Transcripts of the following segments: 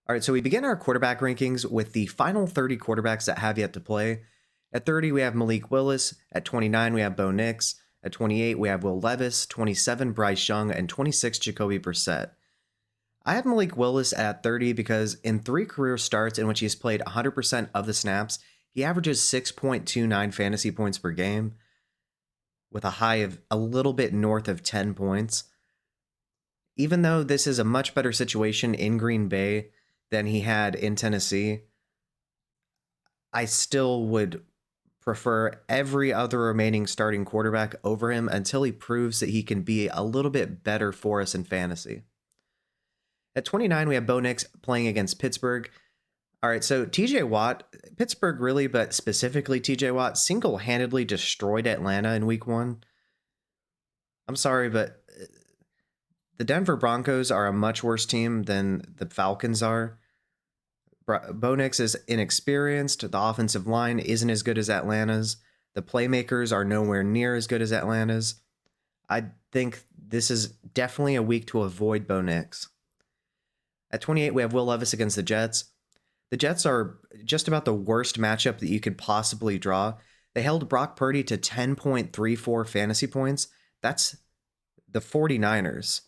All right, so we begin our quarterback rankings with the final 30 quarterbacks that have yet to play. At 30, we have Malik Willis. At 29, we have Bo Nix. At 28, we have Will Levis. 27, Bryce Young. And 26, Jacoby Brissett. I have Malik Willis at 30 because in 3 career starts in which he's played 100% of the snaps, he averages 6.29 fantasy points per game with a high of a little bit north of 10 points. Even though this is a much better situation in Green Bay than he had in Tennessee, I still would prefer every other remaining starting quarterback over him until he proves that he can be a little bit better for us in fantasy. At 29, we have Bo Nix playing against Pittsburgh. All right, so TJ Watt, Pittsburgh really, but specifically TJ Watt, single-handedly destroyed Atlanta in week 1. I'm sorry, but the Denver Broncos are a much worse team than the Falcons are. Bo Nix is inexperienced. The offensive line isn't as good as Atlanta's. The playmakers are nowhere near as good as Atlanta's. I think this is definitely a week to avoid Bo Nix. At 28, we have Will Levis against the Jets. The Jets are just about the worst matchup that you could possibly draw. They held Brock Purdy to 10.34 fantasy points. That's the 49ers.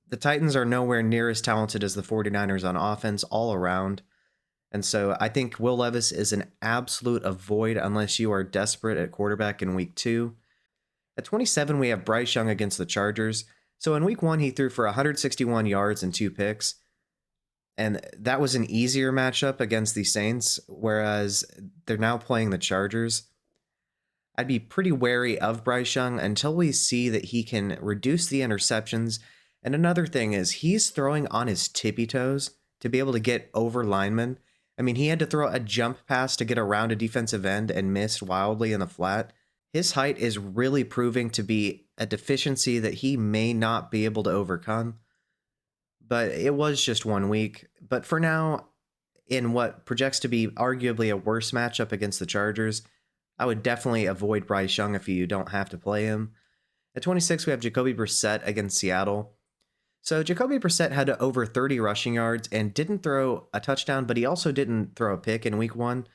The Titans are nowhere near as talented as the 49ers on offense all around. And so I think Will Levis is an absolute avoid unless you are desperate at quarterback in week 2. At 27, we have Bryce Young against the Chargers. So in week 1, he threw for 161 yards and 2 picks. And that was an easier matchup against the Saints, whereas they're now playing the Chargers. I'd be pretty wary of Bryce Young until we see that he can reduce the interceptions. And another thing is he's throwing on his tippy toes to be able to get over linemen. I mean, he had to throw a jump pass to get around a defensive end and missed wildly in the flat. His height is really proving to be a deficiency that he may not be able to overcome. But it was just 1 week. But for now, in what projects to be arguably a worse matchup against the Chargers, I would definitely avoid Bryce Young if you don't have to play him. At 26, we have Jacoby Brissett against Seattle. So Jacoby Brissett had over 30 rushing yards and didn't throw a touchdown, but he also didn't throw a pick in week 1.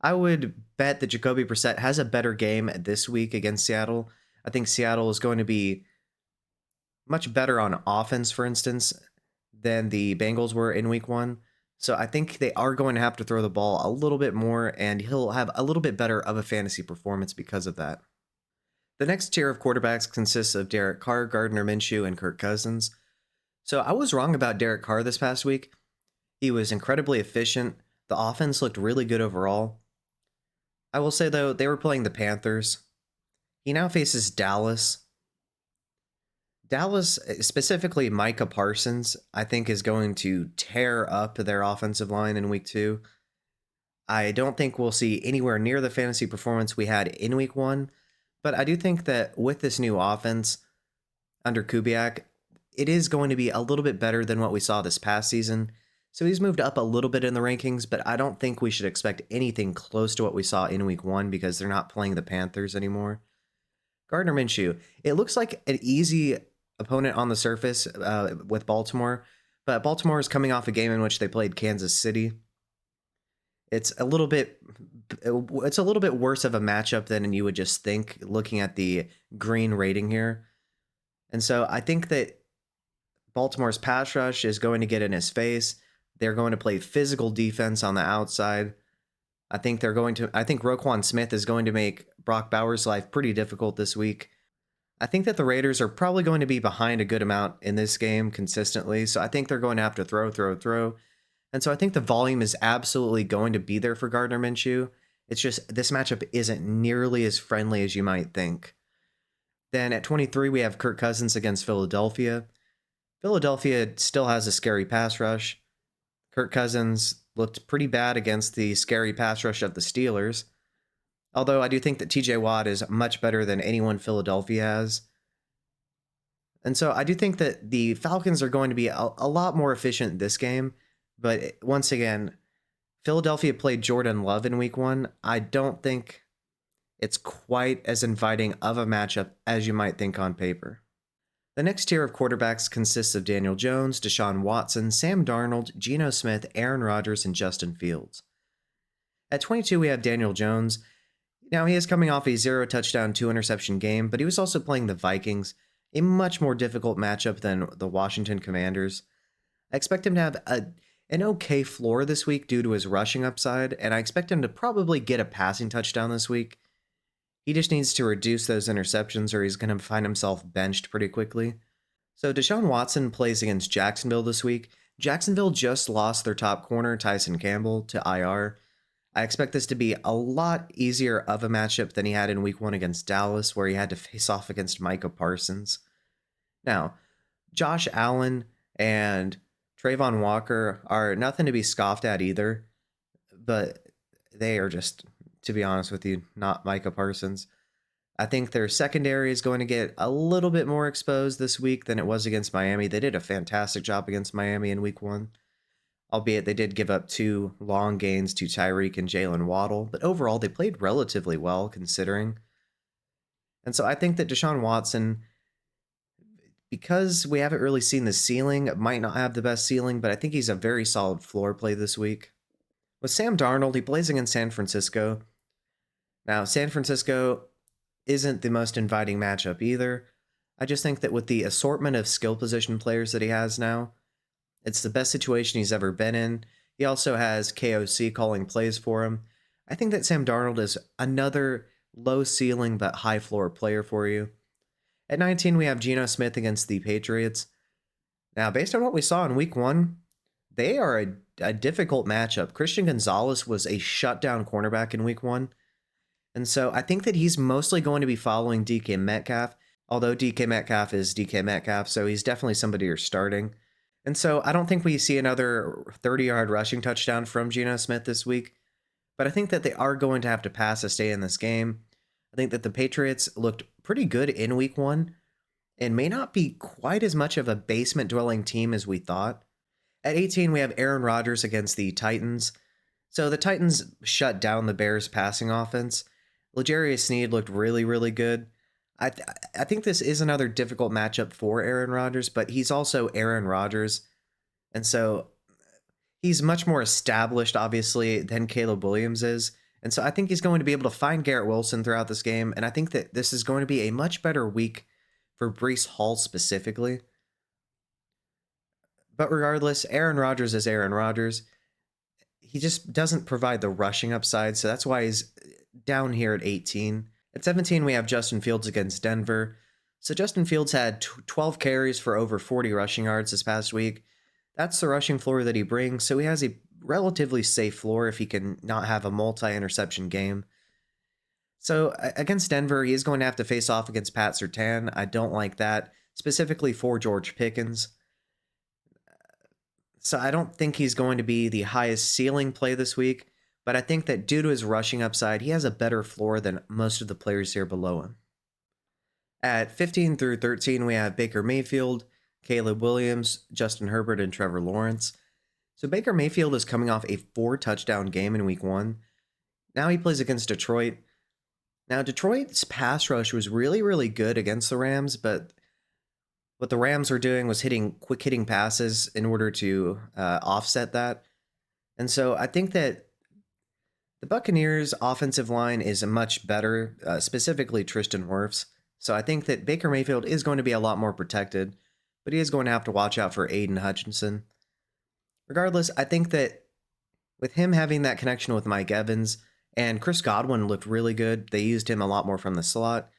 I would bet that Jacoby Brissett has a better game this week against Seattle. I think Seattle is going to be much better on offense, for instance, than the Bengals were in week 1. So I think they are going to have to throw the ball a little bit more, and he'll have a little bit better of a fantasy performance because of that. The next tier of quarterbacks consists of Derek Carr, Gardner Minshew, and Kirk Cousins. So I was wrong about Derek Carr this past week. He was incredibly efficient. The offense looked really good overall. I will say, though, they were playing the Panthers. He now faces Dallas. Dallas, specifically Micah Parsons, I think is going to tear up their offensive line in week 2. I don't think we'll see anywhere near the fantasy performance we had in week 1, but I do think that with this new offense under Kubiak, it is going to be a little bit better than what we saw this past season. So he's moved up a little bit in the rankings, but I don't think we should expect anything close to what we saw in week 1 because they're not playing the Panthers anymore. Gardner Minshew, it looks like an easy opponent on the surface with Baltimore, but Baltimore is coming off a game in which they played Kansas City. It's a little bit worse of a matchup than you would just think looking at the green rating here. And so I think that Baltimore's pass rush is going to get in his face. They're going to play physical defense on the outside. I think Roquan Smith is going to make Brock Bowers' life pretty difficult this week. I think that the Raiders are probably going to be behind a good amount in this game consistently, so I think they're going to have to throw. And so I think the volume is absolutely going to be there for Gardner Minshew. It's just this matchup isn't nearly as friendly as you might think. Then at 23, we have Kirk Cousins against Philadelphia. Philadelphia still has a scary pass rush. Kirk Cousins looked pretty bad against the scary pass rush of the Steelers. Although I do think that TJ Watt is much better than anyone Philadelphia has. And so I do think that the Falcons are going to be a lot more efficient this game. But once again, Philadelphia played Jordan Love in week 1. I don't think it's quite as inviting of a matchup as you might think on paper. The next tier of quarterbacks consists of Daniel Jones, Deshaun Watson, Sam Darnold, Geno Smith, Aaron Rodgers, and Justin Fields. At 22, we have Daniel Jones. Now, he is coming off a 0 touchdown, 2 interception game, but he was also playing the Vikings, a much more difficult matchup than the Washington Commanders. I expect him to have an okay floor this week due to his rushing upside, and I expect him to probably get a passing touchdown this week. He just needs to reduce those interceptions or he's going to find himself benched pretty quickly. So Deshaun Watson plays against Jacksonville this week. Jacksonville just lost their top corner, Tyson Campbell, to IR. I expect this to be a lot easier of a matchup than he had in week 1 against Dallas, where he had to face off against Micah Parsons. Now, Josh Allen and Trayvon Walker are nothing to be scoffed at either, but they are just, to be honest with you, not Micah Parsons. I think their secondary is going to get a little bit more exposed this week than it was against Miami. They did a fantastic job against Miami in week 1. Albeit they did give up 2 long gains to Tyreek and Jalen Waddle, but overall they played relatively well considering. And so I think that Deshaun Watson, because we haven't really seen the ceiling, might not have the best ceiling, but I think he's a very solid floor play this week. With Sam Darnold, he plays against San Francisco. Now, San Francisco isn't the most inviting matchup either. I just think that with the assortment of skill position players that he has now, it's the best situation he's ever been in. He also has KOC calling plays for him. I think that Sam Darnold is another low ceiling but high floor player for you. At 19, we have Geno Smith against the Patriots. Now, based on what we saw in week 1, they are a difficult matchup. Christian Gonzalez was a shutdown cornerback in week 1. And so I think that he's mostly going to be following DK Metcalf, although DK Metcalf is DK Metcalf, so he's definitely somebody you're starting. And so I don't think we see another 30-yard rushing touchdown from Geno Smith this week, but I think that they are going to have to pass to stay in this game. I think that the Patriots looked pretty good in week 1 and may not be quite as much of a basement-dwelling team as we thought. At 18, we have Aaron Rodgers against the Titans. So the Titans shut down the Bears' passing offense. L'Jarius Sneed looked really, really good. I think this is another difficult matchup for Aaron Rodgers, but he's also Aaron Rodgers. And so he's much more established, obviously, than Caleb Williams is. And so I think he's going to be able to find Garrett Wilson throughout this game. And I think that this is going to be a much better week for Breece Hall specifically. But regardless, Aaron Rodgers is Aaron Rodgers. He just doesn't provide the rushing upside. So that's why he's down here at 18. At 17, we have Justin Fields against Denver. So Justin Fields had 12 carries for over 40 rushing yards this past week. That's the rushing floor that he brings, so he has a relatively safe floor if he can not have a multi-interception game. So against Denver, he is going to have to face off against Pat Surtain. I don't like that, specifically for George Pickens. So I don't think he's going to be the highest ceiling play this week, but I think that due to his rushing upside, he has a better floor than most of the players here below him. At 15 through 13, we have Baker Mayfield, Caleb Williams, Justin Herbert, and Trevor Lawrence. So Baker Mayfield is coming off a 4-touchdown game in week 1. Now he plays against Detroit. Now Detroit's pass rush was really, really good against the Rams, but what the Rams were doing was quick hitting passes in order to offset that. And so I think that the Buccaneers' offensive line is much better, specifically Tristan Wirfs. So I think that Baker Mayfield is going to be a lot more protected, but he is going to have to watch out for Aiden Hutchinson. Regardless, I think that with him having that connection with Mike Evans, and Chris Godwin looked really good, they used him a lot more from the slot.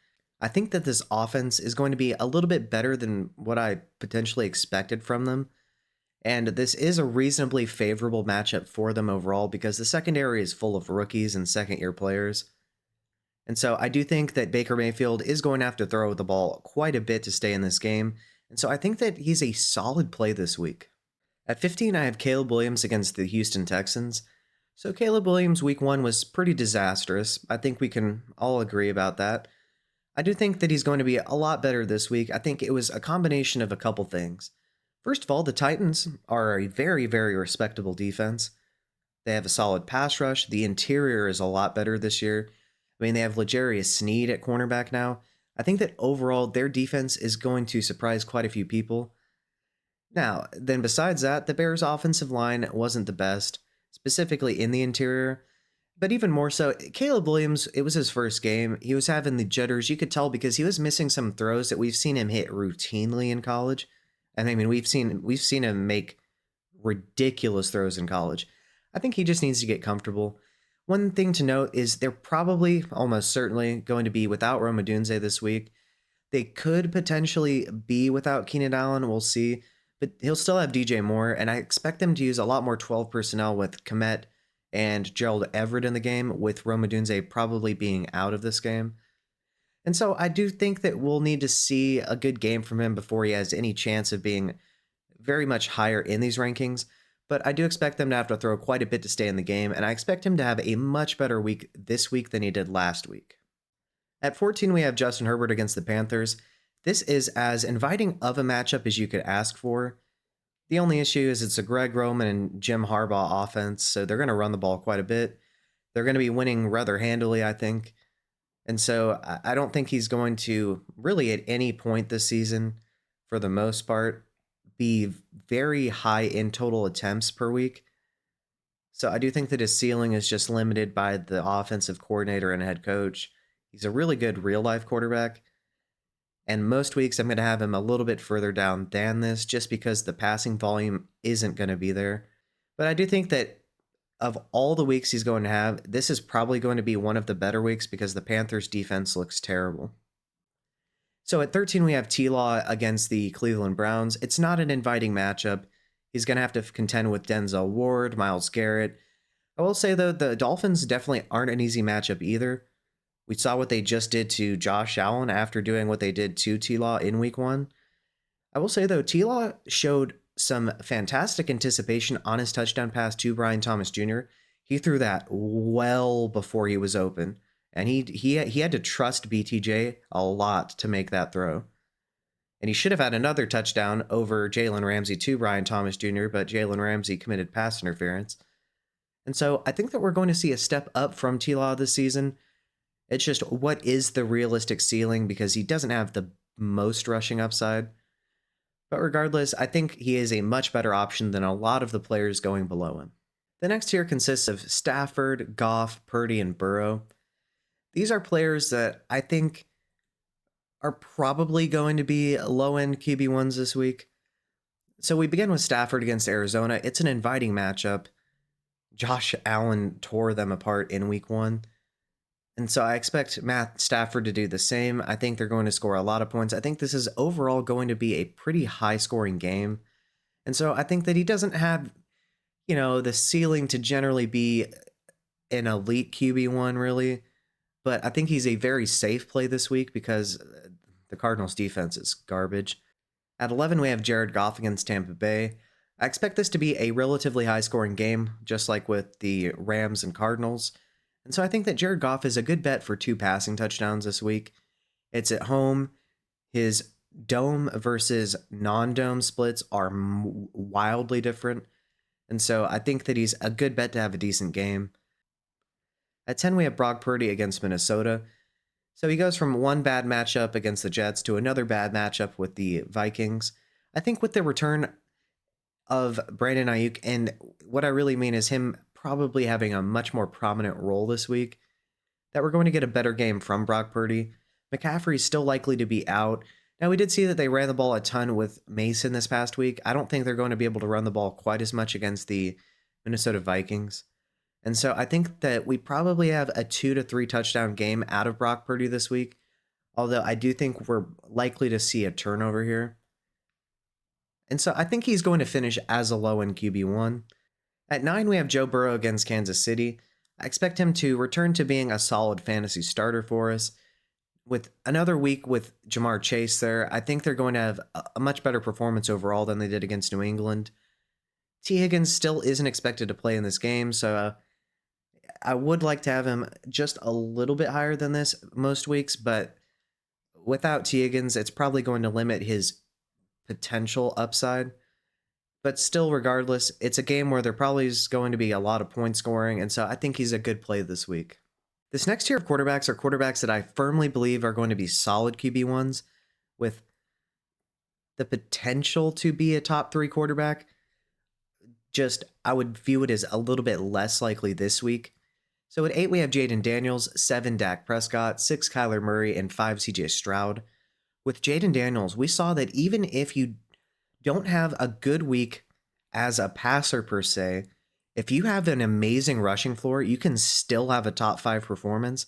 I think that this offense is going to be a little bit better than what I potentially expected from them. And this is a reasonably favorable matchup for them overall because the secondary is full of rookies and second-year players. And so I do think that Baker Mayfield is going to have to throw the ball quite a bit to stay in this game. And so I think that he's a solid play this week. At 15, I have Caleb Williams against the Houston Texans. So Caleb Williams week 1 was pretty disastrous. I think we can all agree about that. I do think that he's going to be a lot better this week. I think it was a combination of a couple things. First of all, the Titans are a very, very respectable defense. They have a solid pass rush. The interior is a lot better this year. I mean, they have L'Jarius Sneed at cornerback now. I think that overall their defense is going to surprise quite a few people. Now, then besides that, the Bears' offensive line wasn't the best, specifically in the interior. But even more so, Caleb Williams, it was his first game. He was having the jitters. You could tell because he was missing some throws that we've seen him hit routinely in college. And I mean, we've seen him make ridiculous throws in college. I think he just needs to get comfortable. One thing to note is they're probably, almost certainly, going to be without Rome Odunze this week. They could potentially be without Keenan Allen. We'll see. But he'll still have DJ Moore, and I expect them to use a lot more 12 personnel with Komet and Gerald Everett in the game, with Rome Odunze probably being out of this game. And so I do think that we'll need to see a good game from him before he has any chance of being very much higher in these rankings. But I do expect them to have to throw quite a bit to stay in the game, and I expect him to have a much better week this week than he did last week. At 14, we have Justin Herbert against the Panthers. This is as inviting of a matchup as you could ask for. The only issue is it's a Greg Roman and Jim Harbaugh offense, so they're going to run the ball quite a bit. They're going to be winning rather handily, I think. And so I don't think he's going to really at any point this season, for the most part, be very high in total attempts per week. So I do think that his ceiling is just limited by the offensive coordinator and head coach. He's a really good real life quarterback. And most weeks I'm going to have him a little bit further down than this just because the passing volume isn't going to be there. But I do think that of all the weeks he's going to have, this is probably going to be one of the better weeks because the Panthers defense looks terrible. So at 13, we have T-Law against the Cleveland Browns. It's not an inviting matchup. He's going to have to contend with Denzel Ward, Myles Garrett. I will say, though, the Dolphins definitely aren't an easy matchup either. We saw what they just did to Josh Allen after doing what they did to T-Law in week 1. I will say, though, T-Law showed some fantastic anticipation on his touchdown pass to Brian Thomas Jr. He threw that well before he was open, and he had to trust BTJ a lot to make that throw. And he should have had another touchdown over Jalen Ramsey to Brian Thomas Jr., but Jalen Ramsey committed pass interference. And so I think that we're going to see a step up from T-Law this season. It's just, what is the realistic ceiling? Because he doesn't have the most rushing upside. But regardless, I think he is a much better option than a lot of the players going below him. The next tier consists of Stafford, Goff, Purdy, and Burrow. These are players that I think are probably going to be low-end QB1s this week. So we begin with Stafford against Arizona. It's an inviting matchup. Josh Allen tore them apart in week 1. And so I expect Matt Stafford to do the same. I think they're going to score a lot of points. I think this is overall going to be a pretty high-scoring game. And so I think that he doesn't have, the ceiling to generally be an elite QB1, really. But I think he's a very safe play this week because the Cardinals' defense is garbage. At 11, we have Jared Goff against Tampa Bay. I expect this to be a relatively high-scoring game, just like with the Rams and Cardinals. And so I think that Jared Goff is a good bet for 2 passing touchdowns this week. It's at home. His dome versus non-dome splits are wildly different. And so I think that he's a good bet to have a decent game. At 10, we have Brock Purdy against Minnesota. So he goes from one bad matchup against the Jets to another bad matchup with the Vikings. I think with the return of Brandon Ayuk, and what I really mean is him probably having a much more prominent role this week, that we're going to get a better game from Brock Purdy. McCaffrey's still likely to be out. Now, we did see that they ran the ball a ton with Mason this past week. I don't think they're going to be able to run the ball quite as much against the Minnesota Vikings. And so I think that we probably have a 2 to 3 touchdown game out of Brock Purdy this week, although I do think we're likely to see a turnover here. And so I think he's going to finish as a low-end QB1. At 9, we have Joe Burrow against Kansas City. I expect him to return to being a solid fantasy starter for us. With another week with Jamar Chase there, I think they're going to have a much better performance overall than they did against New England. T. Higgins still isn't expected to play in this game, so I would like to have him just a little bit higher than this most weeks, but without T. Higgins, it's probably going to limit his potential upside. But still, regardless, it's a game where there probably is going to be a lot of point scoring, and so I think he's a good play this week. This next tier of quarterbacks are quarterbacks that I firmly believe are going to be solid QB1s with the potential to be a top 3 quarterback. Just, I would view it as a little bit less likely this week. So at 8, we have Jaden Daniels, 7, Dak Prescott, 6, Kyler Murray, and 5, CJ Stroud. With Jaden Daniels, we saw that even if you don't have a good week as a passer per se, if you have an amazing rushing floor, you can still have a top 5 performance.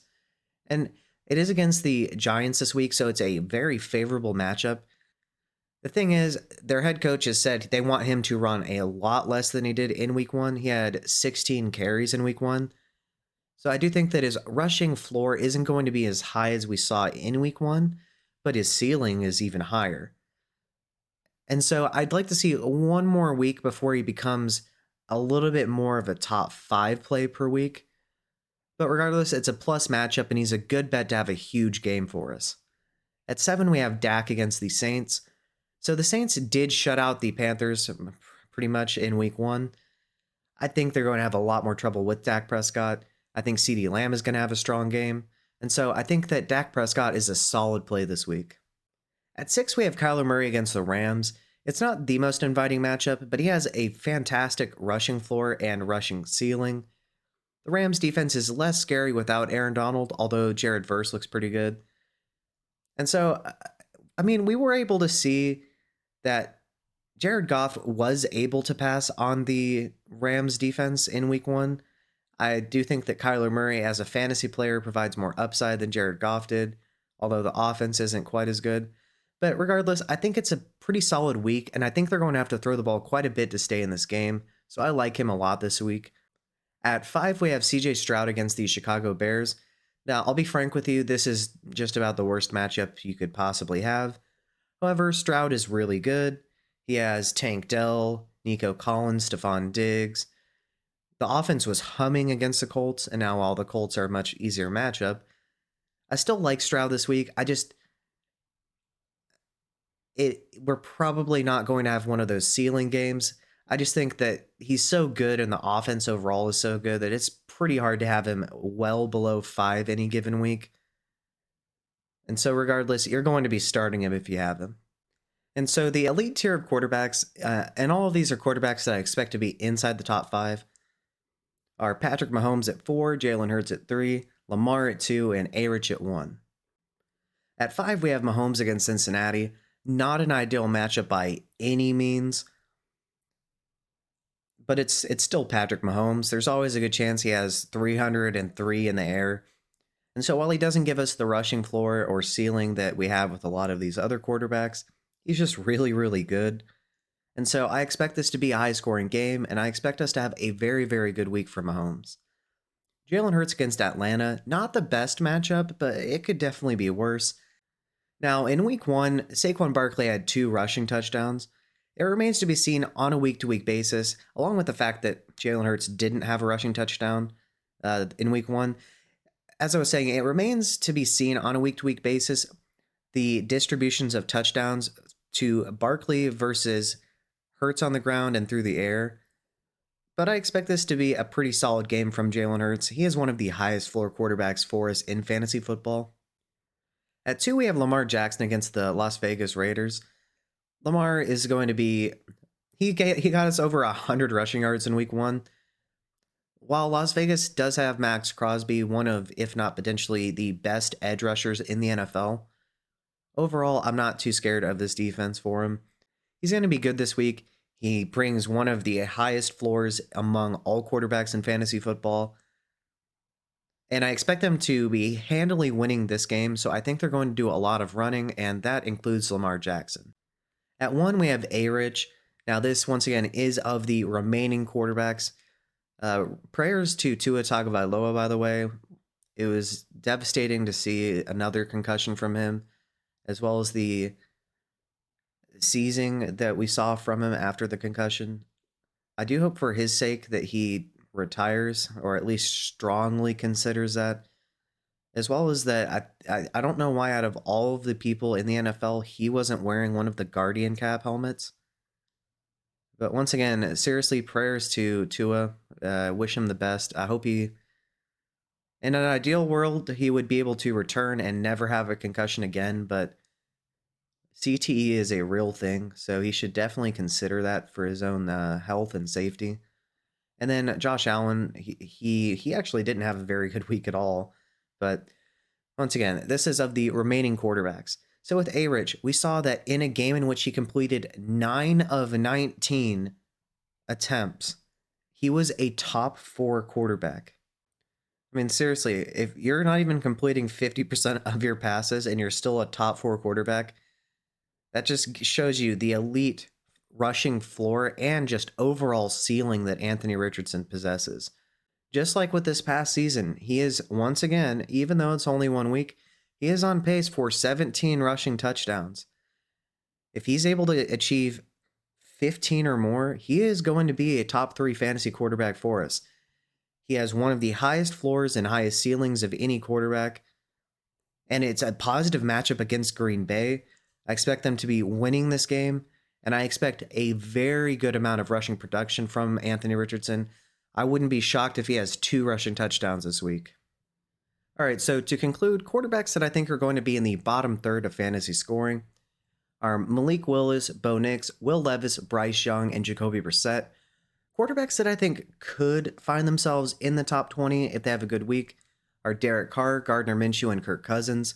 And it is against the Giants this week, so it's a very favorable matchup. The thing is, their head coach has said they want him to run a lot less than he did in week 1. He had 16 carries in week 1. So I do think that his rushing floor isn't going to be as high as we saw in week 1, but his ceiling is even higher. And so I'd like to see one more week before he becomes a little bit more of a top 5 play per week. But regardless, it's a plus matchup, and he's a good bet to have a huge game for us. At 7, we have Dak against the Saints. So the Saints did shut out the Panthers pretty much in week 1. I think they're going to have a lot more trouble with Dak Prescott. I think CeeDee Lamb is going to have a strong game. And so I think that Dak Prescott is a solid play this week. At 6, we have Kyler Murray against the Rams. It's not the most inviting matchup, but he has a fantastic rushing floor and rushing ceiling. The Rams defense is less scary without Aaron Donald, although Jared Verse looks pretty good. And so, I mean, we were able to see that Jared Goff was able to pass on the Rams defense in week 1. I do think that Kyler Murray as a fantasy player provides more upside than Jared Goff did, although the offense isn't quite as good. But regardless, I think it's a pretty solid week, and I think they're going to have to throw the ball quite a bit to stay in this game, so I like him a lot this week. At 5, we have CJ Stroud against the Chicago Bears. Now, I'll be frank with you, this is just about the worst matchup you could possibly have. However, Stroud is really good. He has Tank Dell, Nico Collins, Stephon Diggs. The offense was humming against the Colts, and now while the Colts are a much easier matchup, I still like Stroud this week. We're probably not going to have one of those ceiling games. I just think that he's so good and the offense overall is so good that it's pretty hard to have him well below 5 any given week. And so regardless, you're going to be starting him if you have him. And so the elite tier of quarterbacks, and all of these are quarterbacks that I expect to be inside the top 5, are Patrick Mahomes at 4, Jalen Hurts at 3, Lamar at 2, and ARich at 1. At 5, we have Mahomes against Cincinnati. Not an ideal matchup by any means, but it's still Patrick Mahomes. There's always a good chance he has 303 in the air. And so while he doesn't give us the rushing floor or ceiling that we have with a lot of these other quarterbacks, he's just really, really good. And so I expect this to be a high-scoring game, and I expect us to have a very, very good week for Mahomes. Jalen Hurts against Atlanta, not the best matchup, but it could definitely be worse. Now, in week 1, Saquon Barkley had 2 rushing touchdowns. It remains to be seen on a week-to-week basis, along with the fact that Jalen Hurts didn't have a rushing touchdown in week 1. As I was saying, it remains to be seen on a week-to-week basis the distributions of touchdowns to Barkley versus Hurts on the ground and through the air. But I expect this to be a pretty solid game from Jalen Hurts. He is one of the highest floor quarterbacks for us in fantasy football. At 2, we have Lamar Jackson against the Las Vegas Raiders. Lamar is going to be... He got us over 100 rushing yards in week 1. While Las Vegas does have Max Crosby, one of, if not potentially, the best edge rushers in the NFL, overall, I'm not too scared of this defense for him. He's going to be good this week. He brings one of the highest floors among all quarterbacks in fantasy football. And I expect them to be handily winning this game, so I think they're going to do a lot of running, and that includes Lamar Jackson. At 1, we have ARich. Now, this, once again, is of the remaining quarterbacks. Prayers to Tua Tagovailoa, by the way. It was devastating to see another concussion from him, as well as the seizing that we saw from him after the concussion. I do hope for his sake that he retires, or at least strongly considers that, as well as that I don't know why out of all of the people in the NFL he wasn't wearing one of the Guardian Cap helmets. But once again, seriously, prayers to Tua. Wish him the best. I hope he In an ideal world, he would be able to return and never have a concussion again, but CTE is a real thing, so he should definitely consider that for his own health and safety. And then Josh Allen, he actually didn't have a very good week at all. But once again, this is of the remaining quarterbacks. So with ARich, we saw that in a game in which he completed 9 of 19 attempts, he was a top 4 quarterback. I mean, seriously, if you're not even completing 50% of your passes and you're still a top 4 quarterback, that just shows you the elite rushing floor and just overall ceiling that Anthony Richardson possesses. Just like with this past season, he is once again, even though it's only 1 week, he is on pace for 17 rushing touchdowns. If he's able to achieve 15 or more, he is going to be a top 3 fantasy quarterback for us. He has one of the highest floors and highest ceilings of any quarterback, and it's a positive matchup against Green Bay. I expect them to be winning this game, and I expect a very good amount of rushing production from Anthony Richardson. I wouldn't be shocked if he has 2 rushing touchdowns this week. All right, so to conclude, quarterbacks that I think are going to be in the bottom third of fantasy scoring are Malik Willis, Bo Nix, Will Levis, Bryce Young, and Jacoby Brissett. Quarterbacks that I think could find themselves in the top 20 if they have a good week are Derek Carr, Gardner Minshew, and Kirk Cousins.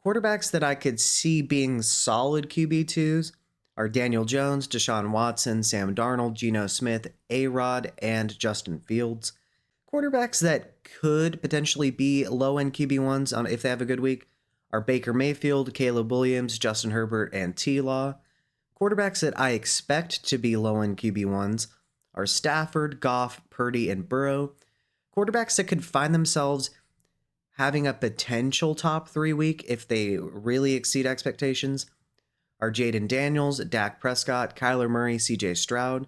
Quarterbacks that I could see being solid QB2s are Daniel Jones, Deshaun Watson, Sam Darnold, Geno Smith, A-Rod, and Justin Fields. Quarterbacks that could potentially be low-end QB1s if they have a good week are Baker Mayfield, Caleb Williams, Justin Herbert, and T-Law. Quarterbacks that I expect to be low-end QB1s are Stafford, Goff, Purdy, and Burrow. Quarterbacks that could find themselves having a potential top 3 week if they really exceed expectations are Jaden Daniels, Dak Prescott, Kyler Murray, CJ Stroud.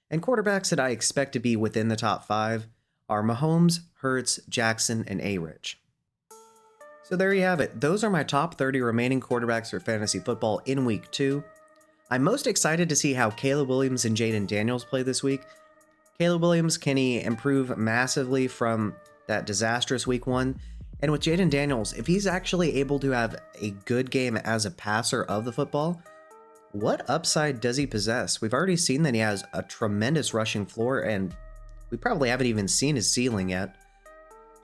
And quarterbacks that I expect to be within the top 5 are Mahomes, Hurts, Jackson, and ARich. So there you have it. Those are my top 30 remaining quarterbacks for fantasy football in week 2. I'm most excited to see how Caleb Williams and Jaden Daniels play this week. Caleb Williams, can he improve massively from that disastrous week 1? And with Jaden Daniels, if he's actually able to have a good game as a passer of the football, what upside does he possess? We've already seen that he has a tremendous rushing floor, and we probably haven't even seen his ceiling yet.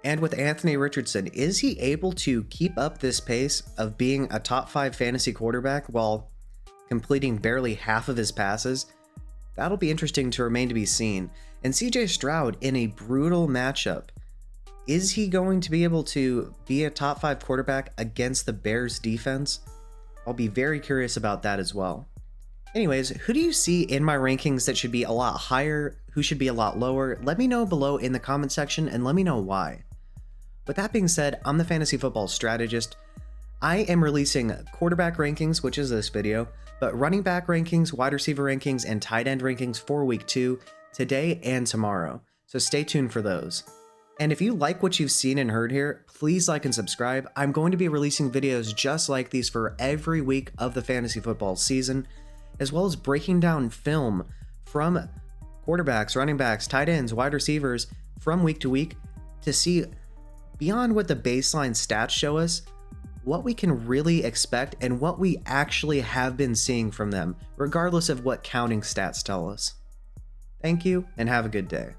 And with Anthony Richardson, is he able to keep up this pace of being a top 5 fantasy quarterback while completing barely half of his passes? That'll be interesting to remain to be seen. And CJ Stroud in a brutal matchup, is he going to be able to be a top 5 quarterback against the Bears defense? I'll be very curious about that as well. Anyways, who do you see in my rankings that should be a lot higher? Who should be a lot lower? Let me know below in the comment section and let me know why. With that being said, I'm the Fantasy Football Strategist. I am releasing quarterback rankings, which is this video, but running back rankings, wide receiver rankings, and tight end rankings for week 2 today and tomorrow. So stay tuned for those. And if you like what you've seen and heard here, please like and subscribe. I'm going to be releasing videos just like these for every week of the fantasy football season, as well as breaking down film from quarterbacks, running backs, tight ends, wide receivers from week to week to see beyond what the baseline stats show us, what we can really expect and what we actually have been seeing from them, regardless of what counting stats tell us. Thank you and have a good day.